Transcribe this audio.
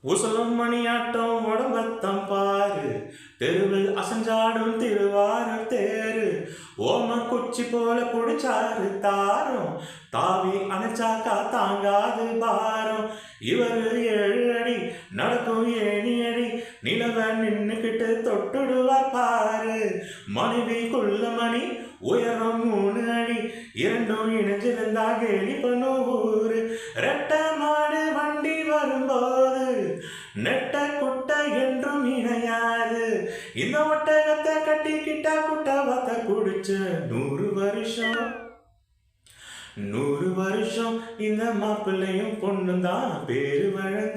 உசலும் மணியாட்டம் உடம்பத்தம் பாரு, தெருவில் அசஞ்சாடும் திருவாரூர் தேரு. ஓம குச்சி போல புடிச்சாரு தாரம், தாவி அணைச்சாக்கா தாங்காது பாரம். இவரு 7 அடி நடக்கும் ஏணியடி, நிலவ நின்னுக்கிட்டு தொட்டுடுவார் பாரு. மனைவி குள்ளமணி உயரம் 3 அடி, இரண்டும் இணைஞ்சிருந்தா கேலி பண்ணும் ஊரு. ரெட்ட மாடு வண்டி வரும்போது நெட்ட குட்ட என்றும் இணையாது. இந்த ஒட்டகத்தை கட்டிக்கிட்டா குட்டவத்தை குடிச்ச 100 வருஷம் 100 வருஷம் இந்த மாப்பிள்ளையும் பொண்ணுதான் பேரு வழங்க.